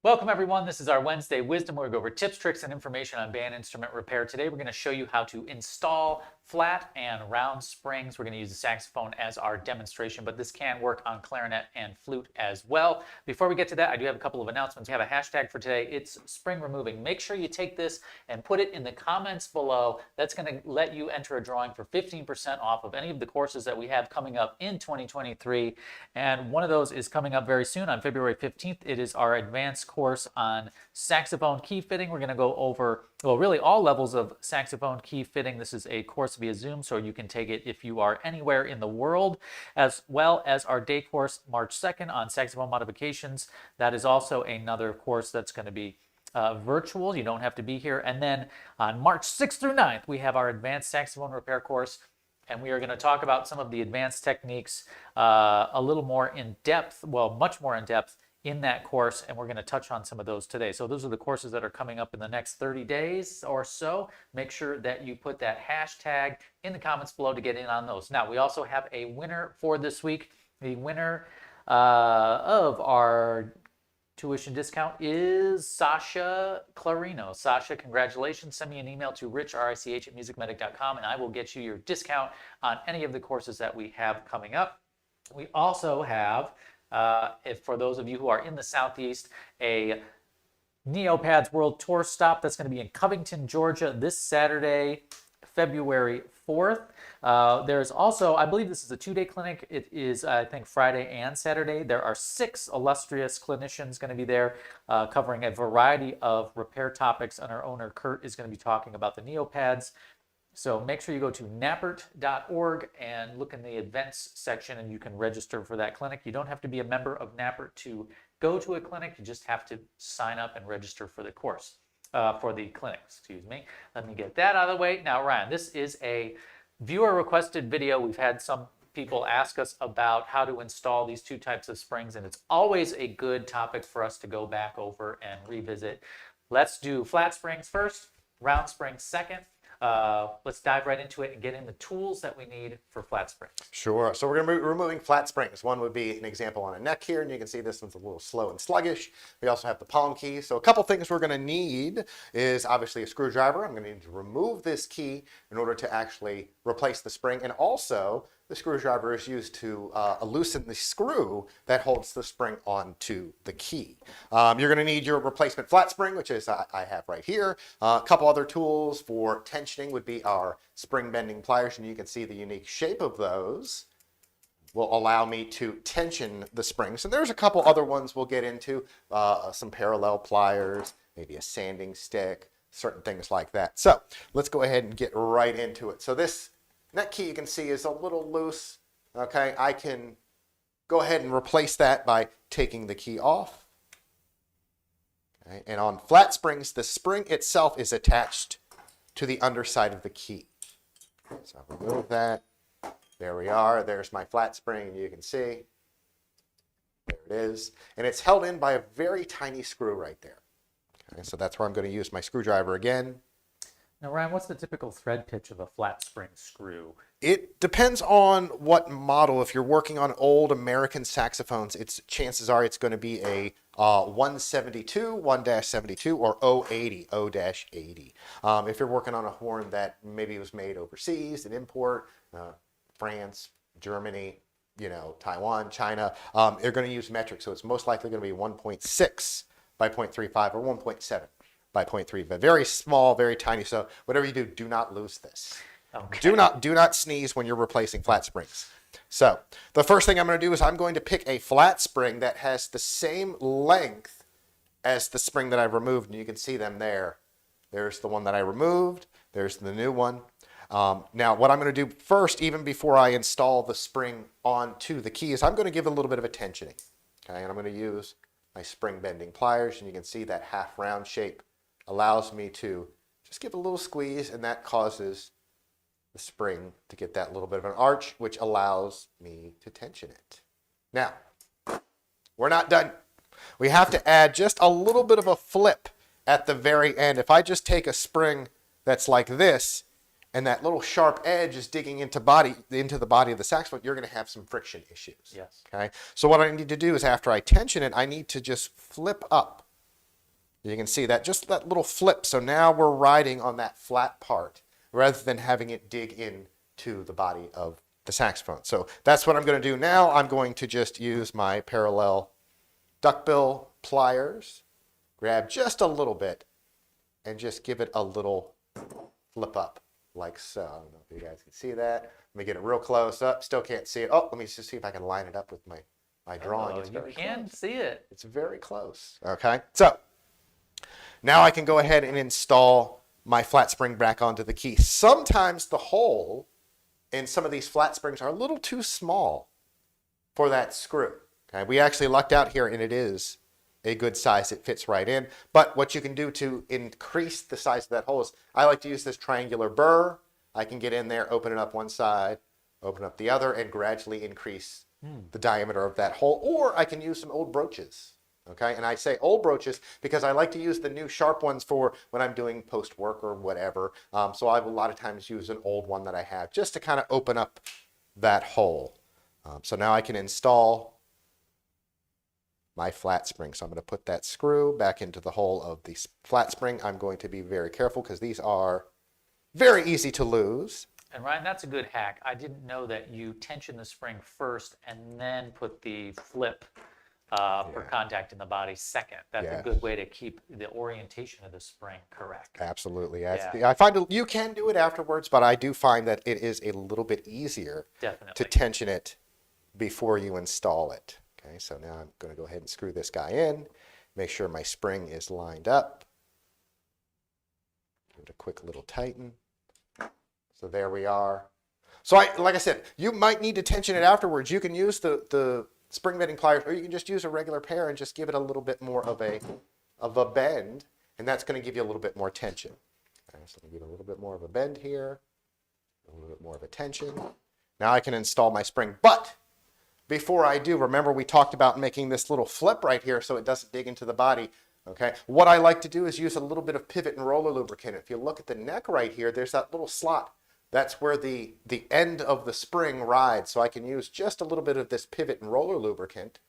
Welcome everyone, this is our Wednesday Wisdom where we go over tips, tricks, and information on band instrument repair. Today we're going to show you how to install flat and round springs. We're going to use the saxophone as our demonstration, but this can work on clarinet and flute as well. Before we get to that, I do have a couple of announcements. We have a hashtag for today. It's spring removing. Make sure you take this and put it in the comments below. That's going to let you enter a drawing for 15% off of any of the courses that we have coming up in 2023. And one of those is coming up very soon on February 15th. It is our advanced course on saxophone key fitting. We're going to go over, well, really all levels of saxophone key fitting. This is a course via Zoom, so you can take it if you are anywhere in the world, as well as our day course March 2nd on saxophone modifications. That is also another course that's going to be virtual. You don't have to be here. And then on March 6th through 9th, we have our advanced saxophone repair course. And we are going to talk about some of the advanced techniques a little more in depth, well, much more in depth in that course, and we're going to touch on some of those today. So those are the courses that are coming up in the next 30 days or so. Make sure that you put that hashtag in the comments below to get in on those. Now, we also have a winner for this week. The winner of our tuition discount is Sasha Clarino. Sasha, congratulations. Send me an email to rich@MusicMedic.com and I will get you your discount on any of the courses that we have coming up. We also have, for those of you who are in the Southeast, a Neopads World Tour stop that's going to be in Covington, Georgia this Saturday, February 4th. There's also, I believe this is a 2-day clinic. It is, I think, Friday and Saturday. There are 6 illustrious clinicians going to be there covering a variety of repair topics, and our owner, Kurt, is going to be talking about the Neopads. So make sure you go to nappert.org and look in the events section and you can register for that clinic. You don't have to be a member of Nappert to go to a clinic. You just have to sign up and register for the course, for the clinic, excuse me. Let me get that out of the way. Now, Ryan, this is a viewer requested video. We've had some people ask us about how to install these 2 types of springs, and it's always a good topic for us to go back over and revisit. Let's do flat springs first, round springs second. Let's dive right into it and get in the tools that we need for flat springs. Sure. So we're going to be removing flat springs. One would be an example on a neck here, and you can see this one's a little slow and sluggish. We also have the palm key. So a couple things we're going to need is obviously a screwdriver. I'm going to need to remove this key in order to actually replace the spring, and also the screwdriver is used to loosen the screw that holds the spring onto the key. You're going to need your replacement flat spring, which is I have right here. A couple other tools for tensioning would be our spring bending pliers, and you can see the unique shape of those will allow me to tension the springs. And there's a couple other ones we'll get into, some parallel pliers, maybe a sanding stick, certain things like that. So let's go ahead and get right into it. So this neck key, you can see, is a little loose. Okay, I can go ahead and replace that by taking the key off. Okay, and on flat springs, the spring itself is attached to the underside of the key. So I'll remove that. There we are. There's my flat spring, and you can see. There it is. And it's held in by a very tiny screw right there. Okay, so that's where I'm going to use my screwdriver again. Now, Ryan, what's the typical thread pitch of a flat spring screw? It depends on what model. If you're working on old American saxophones, chances are it's going to be a 172, 1-72, or 080, 0-80. If you're working on a horn that maybe was made overseas, an import, France, Germany, Taiwan, China, they're going to use metric, so it's most likely going to be 1.6 by 0.35 or 1.7. by 0.3, but very small, very tiny. So whatever you do, do not lose this. Okay. Do not sneeze when you're replacing flat springs. So the first thing I'm going to do is I'm going to pick a flat spring that has the same length as the spring that I've removed, and you can see them there. There's the one that I removed. There's the new one. Now, what I'm going to do first, even before I install the spring onto the key, is I'm going to give it a little bit of a tensioning. Okay, and I'm going to use my spring bending pliers, and you can see that half round shape allows me to just give a little squeeze, and that causes the spring to get that little bit of an arch, which allows me to tension it. Now, we're not done. We have to add just a little bit of a flip at the very end. If I just take a spring that's like this, and that little sharp edge is digging into the body of the saxophone, you're going to have some friction issues. Yes. Okay. So what I need to do is, after I tension it, I need to just flip up You can see that, just that little flip. So now we're riding on that flat part rather than having it dig in to the body of the saxophone. So that's what I'm going to do now. I'm going to just use my parallel duckbill pliers, grab just a little bit, and just give it a little flip up like so. I don't know if you guys can see that. Let me get it real close up. Still can't see it. Oh, let me just see if I can line it up with my drawing. It's very you can close. see it. It's very close. Okay, so now I can go ahead and install my flat spring back onto the key. Sometimes the hole in some of these flat springs are a little too small for that screw. Okay, we actually lucked out here, and it is a good size. It fits right in. But what you can do to increase the size of that hole is, I like to use this triangular burr. I can get in there, open it up one side, open up the other, and gradually increase the diameter of that hole. Or I can use some old broaches. Okay, and I say old broaches because I like to use the new sharp ones for when I'm doing post work or whatever. So I will a lot of times use an old one that I have just to kind of open up that hole. So now I can install my flat spring. So I'm going to put that screw back into the hole of the flat spring. I'm going to be very careful because these are very easy to lose. And Ryan, that's a good hack. I didn't know that you tension the spring first and then put the flip for contact in the body second. That's a good way to keep the orientation of the spring correct. Absolutely. Yeah. I find you can do it afterwards, but I do find that it is a little bit easier to tension it before you install it. Okay, so now I'm going to go ahead and screw this guy in, make sure my spring is lined up. Give it a quick little tighten. So there we are. So like I said, you might need to tension it afterwards. You can use the spring bending pliers, or you can just use a regular pair and just give it a little bit more of a bend, and that's going to give you a little bit more tension. Okay, so I'm going to give it a little bit more of a bend here, a little bit more of a tension. Now I can install my spring, but before I do, remember we talked about making this little flip right here so it doesn't dig into the body. Okay, what I like to do is use a little bit of pivot and roller lubricant. If you look at the neck right here, there's that little slot. That's where the end of the spring rides. So I can use just a little bit of this pivot and roller lubricant,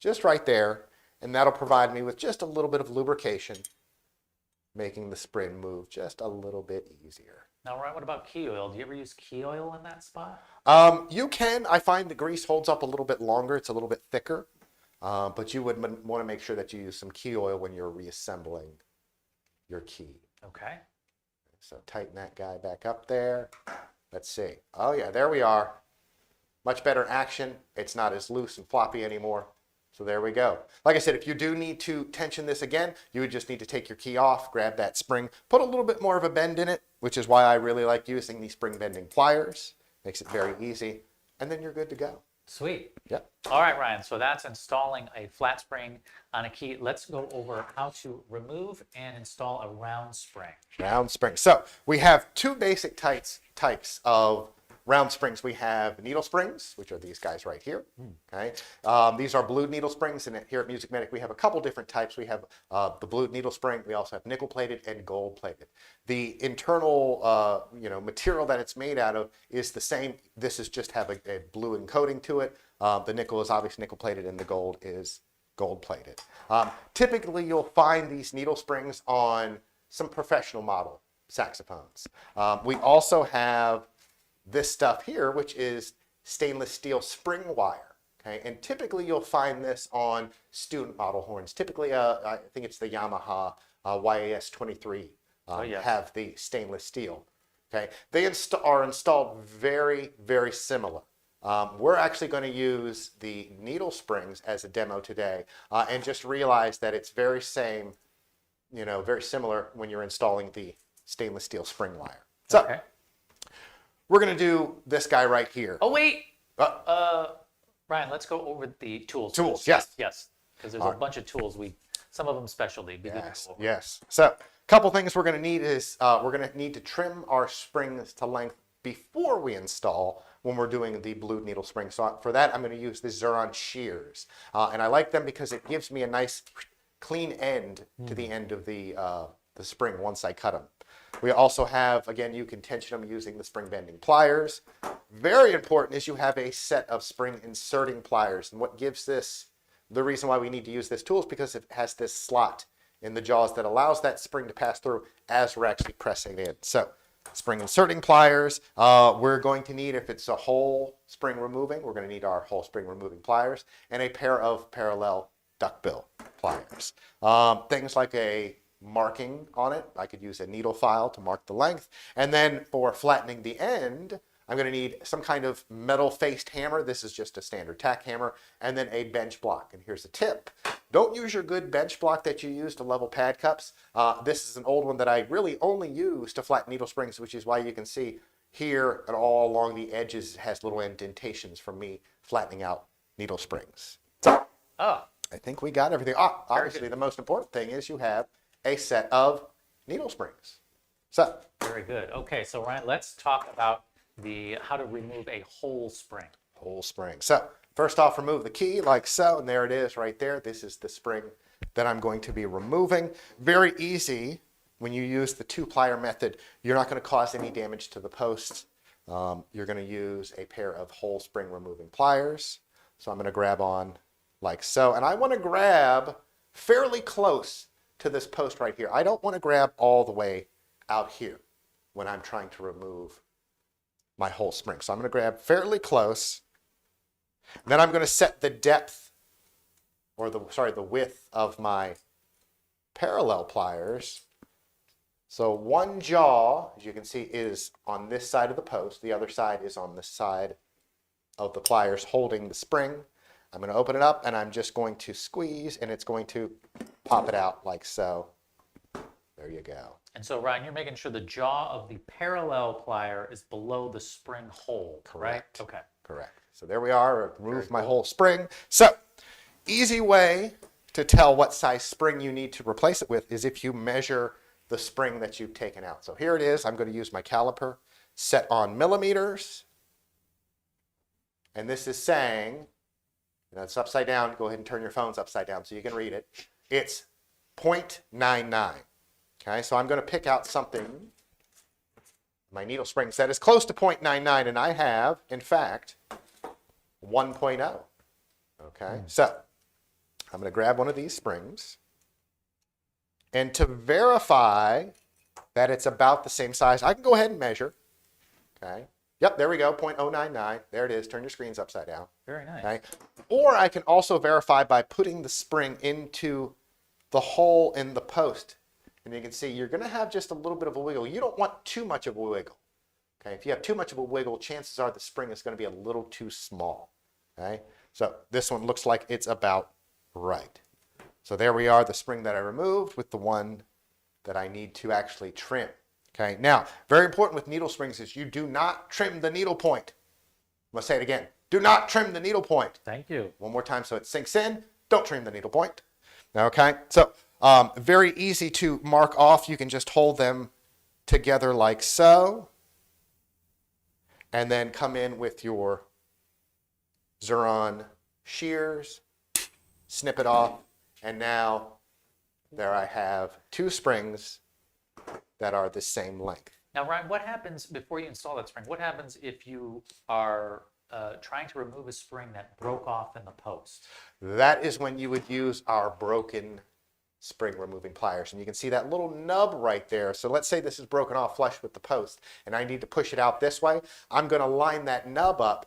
just right there, and that'll provide me with just a little bit of lubrication, making the spring move just a little bit easier. Now, Ryan, what about key oil? Do you ever use key oil in that spot? You can. I find the grease holds up a little bit longer. It's a little bit thicker, but you would want to make sure that you use some key oil when you're reassembling your key. Okay. So tighten that guy back up there. Let's see. Oh yeah, there we are. Much better action. It's not as loose and floppy anymore. So there we go. Like I said, if you do need to tension this again, you would just need to take your key off, grab that spring, put a little bit more of a bend in it, which is why I really like using these spring bending pliers. Makes it very easy, and then you're good to go. Sweet. Yep. All right, Ryan, so that's installing a flat spring on a key. Let's go over how to remove and install a round spring. Round spring. So we have two basic types of round springs. We have needle springs, which are these guys right here. Okay, these are blued needle springs, and here at MusicMedic we have a couple different types. We have the blued needle spring. We also have nickel plated and gold plated. The internal material that it's made out of is the same. This is just have a blue encoding to it. The nickel is obviously nickel plated, and the gold is gold plated. Typically, you'll find these needle springs on some professional model saxophones. We also have this stuff here, which is stainless steel spring wire. Okay, and typically you'll find this on student model horns. Typically, I think it's the Yamaha YAS 23 have the stainless steel. Okay, they are installed very, very similar. We're actually going to use the needle springs as a demo today, and just realize that it's very similar when you're installing the stainless steel spring wire. So. Okay. We're going to do this guy right here. Oh, wait. Ryan, let's go over the tools. Tools, yes. Yes, because there's a bunch of tools. Some of them specialty. Yes. So a couple things we're going to need is we're going to need to trim our springs to length before we install when we're doing the blued needle spring. So for that, I'm going to use the Xuron Shears. And I like them because it gives me a nice clean end to the end of the spring once I cut them. We also have, again, you can tension them using the spring bending pliers. Very important is you have a set of spring inserting pliers. And what gives this, the reason why we need to use this tool is because it has this slot in the jaws that allows that spring to pass through as we're actually pressing it in. So spring inserting pliers, we're going to need, if it's a whole spring removing, we're going to need our whole spring removing pliers and a pair of parallel duckbill pliers. Things like a marking on it, I could use a needle file to mark the length. And then for flattening the end, I'm going to need some kind of metal-faced hammer. This is just a standard tack hammer, and then a bench block. And here's a tip. Don't use your good bench block that you use to level pad cups. This is an old one that I really only use to flatten needle springs, which is why you can see here and all along the edges it has little indentations from me flattening out needle springs. So, I think we got everything. Obviously, the most important thing is you have a set of needle springs. So, very good. Okay, so Ryan, let's talk about how to remove a whole spring. Whole spring. So first off, remove the key like so, and there it is right there. This is the spring that I'm going to be removing. Very easy. When you use the 2-plier method, you're not going to cause any damage to the posts. You're going to use a pair of whole spring removing pliers. So I'm going to grab on like so, and I want to grab fairly close to this post right here. I don't want to grab all the way out here when I'm trying to remove my whole spring. So I'm going to grab fairly close. Then I'm going to set the depth, or the width of my parallel pliers. So one jaw, as you can see, is on this side of the post. The other side is on the side of the pliers holding the spring. I'm going to open it up, and I'm just going to squeeze, and it's going to pop it out like so. There you go. And so, Ryan, you're making sure the jaw of the parallel plier is below the spring hole, Correct. right? Okay. Correct. So there we are. I've removed my whole spring. So, easy way to tell what size spring you need to replace it with is if you measure the spring that you've taken out. So here it is. I'm going to use my caliper set on millimeters. And this is saying, it's upside down. Go ahead and turn your phones upside down so you can read it. It's 0.99. Okay, so I'm going to pick out something, my needle spring set is close to 0.99, and I have, in fact, 1.0. Okay, so I'm going to grab one of these springs, and to verify that it's about the same size, I can go ahead and measure. Okay, yep, there we go, 0.099. There it is. Turn your screens upside down. Very nice. Okay, or I can also verify by putting the spring into the hole in the post. And you can see you're going to have just a little bit of a wiggle. You don't want too much of a wiggle. Okay, if you have too much of a wiggle, chances are the spring is going to be a little too small. Okay, so this one looks like it's about right. So there we are, the spring that I removed with the one that I need to actually trim. Okay, now, very important with needle springs is you do not trim the needle point. I'm going to say it again. Do not trim the needle point. Thank you. One more time so it sinks in. Don't trim the needle point. Okay, so very easy to mark off. You can just hold them together like so. And then come in with your Xuron shears, snip it off, and now there I have 2 springs that are the same length. Now, Ryan, what happens before you install that spring? What happens if you are trying to remove a spring that broke off in the post? That is when you would use our broken spring removing pliers. And you can see that little nub right there. So let's say this is broken off flush with the post and I need to push it out this way. I'm going to line that nub up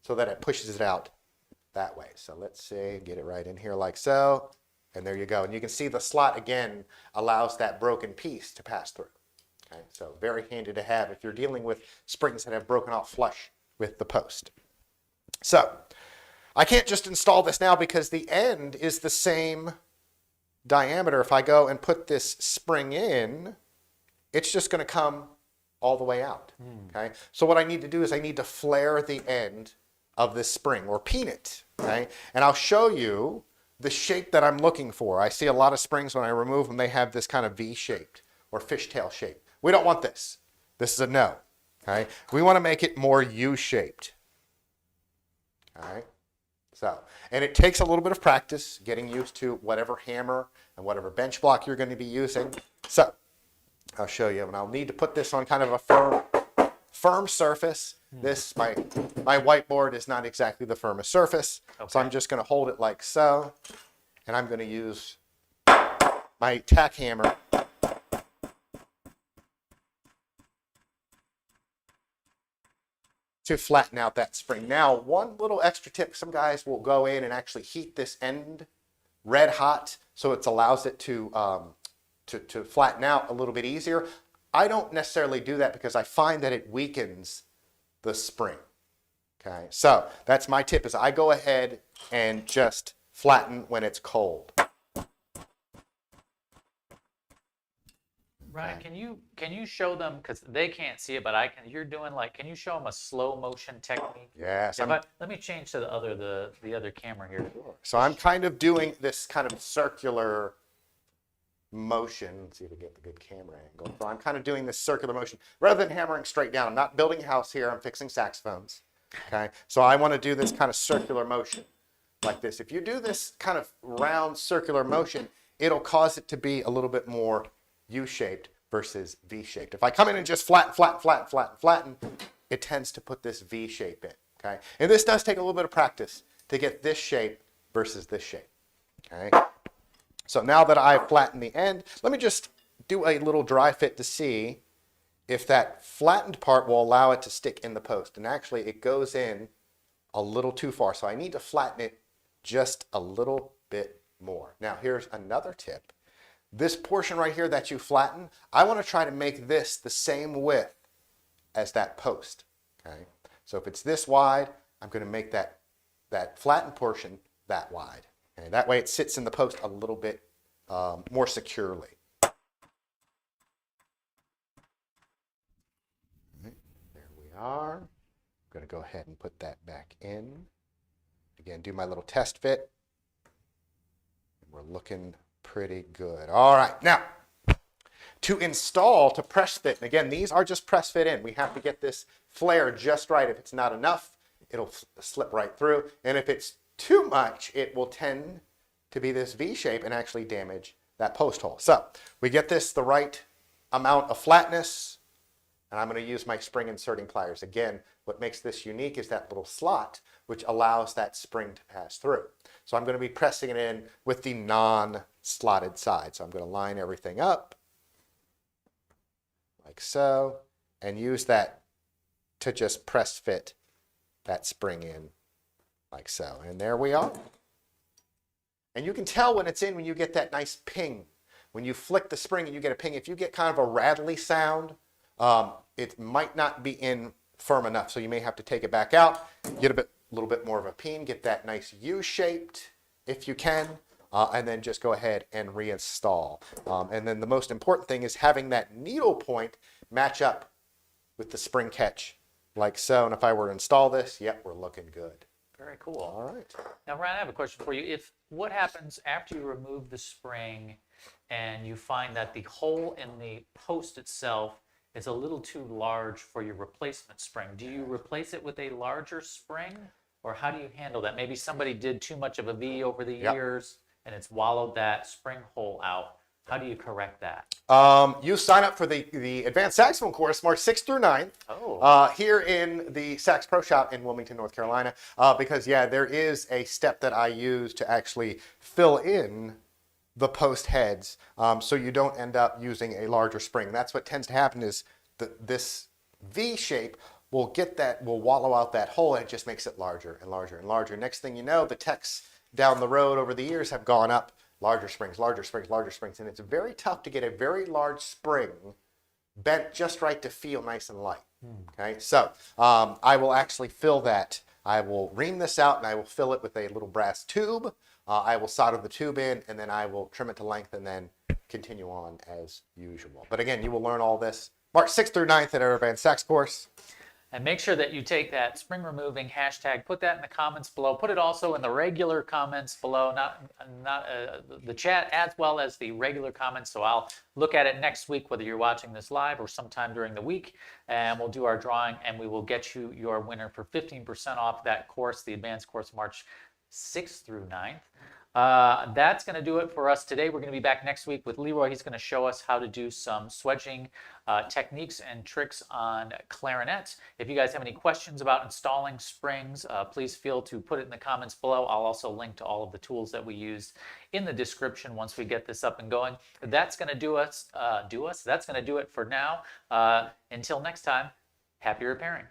so that it pushes it out that way. So let's see, get it right in here like so. And there you go. And you can see the slot again allows that broken piece to pass through. Okay, so very handy to have if you're dealing with springs that have broken off flush with the post. So I can't just install this now because the end is the same diameter. If I go and put this spring in, it's just going to come all the way out. Okay, so what I need to do is I need to flare the end of this spring or peen it. Okay, and I'll show you the shape that I'm looking for. I see a lot of springs when I remove them, they have this kind of V-shaped or fishtail shape. We don't want this. This is a no. Okay, we want to make it more U-shaped. All right. So, and it takes a little bit of practice getting used to whatever hammer and whatever bench block you're going to be using. So, I'll show you, and I'll need to put this on kind of a firm surface. This, my whiteboard is not exactly the firmest surface, so I'm just going to hold it like so, and I'm going to use my tack hammer to flatten out that spring. Now, one little extra tip, some guys will go in and actually heat this end red hot so it allows it to flatten out a little bit easier. I don't necessarily do that because I find that it weakens the spring. Okay, so that's my tip, is I go ahead and just flatten when it's cold. Ryan, can you show them, because they can't see it, but I can. You're doing like, can you show them a slow motion technique? Yes. Let me change to the other camera here. So I'm kind of doing this kind of circular motion. Let's see if we get the good camera angle. So I'm kind of doing this circular motion rather than hammering straight down. I'm not building a house here. I'm fixing saxophones. Okay. So I want to do this kind of circular motion like this. If you do this kind of round circular motion, it'll cause it to be a little bit more U-shaped versus V-shaped. If I come in and just flatten, it tends to put this V shape in. Okay. And this does take a little bit of practice to get this shape versus this shape. Okay. So now that I've flattened the end, let me just do a little dry fit to see if that flattened part will allow it to stick in the post. And actually it goes in a little too far. So I need to flatten it just a little bit more. Now here's another tip. This portion right here that you flatten, I want to try to make this the same width as that post. Okay. So if it's this wide, I'm going to make that flattened portion that wide. Okay. That way it sits in the post a little bit more securely. Right. There we are. I'm going to go ahead and put that back in. Again, do my little test fit. We're looking pretty good. All right, now to install, to press fit, and again, these are just press fit in. We have to get this flare just right. If it's not enough, it'll slip right through. And if it's too much, it will tend to be this V shape and actually damage that post hole. So we get this the right amount of flatness, and I'm going to use my spring inserting pliers. Again, what makes this unique is that little slot, which allows that spring to pass through. So I'm going to be pressing it in with the non-slotted side. So I'm going to line everything up like so, and use that to just press fit that spring in like so. And there we are. And you can tell when it's in when you get that nice ping. When you flick the spring and you get a ping, if you get kind of a rattly sound, it might not be in firm enough. So you may have to take it back out, get a little bit more of a ping, get that nice U-shaped if you can, and then just go ahead and reinstall. And then the most important thing is having that needle point match up with the spring catch like so. And if I were to install this, yep, we're looking good. Very cool. All right. Now, Ryan, I have a question for you. What happens after you remove the spring and you find that the hole in the post itself is a little too large for your replacement spring? Do you replace it with a larger spring, or how do you handle that? Maybe somebody did too much of a V over the years and it's wallowed that spring hole out. How do you correct that? You sign up for the Advanced Saxophone course March 6th through 9th here in the Sax Pro Shop in Wilmington, North Carolina, because, yeah, there is a step that I use to actually fill in the post heads so you don't end up using a larger spring. That's what tends to happen is this V shape will wallow out that hole, and it just makes it larger and larger and larger. Next thing you know, the techs down the road over the years have gone up larger springs, larger springs, larger springs, and it's very tough to get a very large spring bent just right to feel nice and light. Okay, so I will actually fill that. I will ream this out and I will fill it with a little brass tube. I will solder the tube in, and then I will trim it to length and then continue on as usual. But again, you will learn all this March 6th through 9th at our Advanced Sax course. And make sure that you take that spring removing hashtag, put that in the comments below, put it also in the regular comments below, not the chat, as well as the regular comments. So I'll look at it next week, whether you're watching this live or sometime during the week, and we'll do our drawing, and we will get you your winner for 15% off that course, the advanced course, March 6th through 9th. That's going to do it for us today. We're going to be back next week with Leroy. He's going to show us how to do some swedging techniques and tricks on clarinets. If you guys have any questions about installing springs, please feel to put it in the comments below. I'll also link to all of the tools that we used in the description once we get this up and going. That's going to do us. That's going to do it for now. Until next time, happy repairing.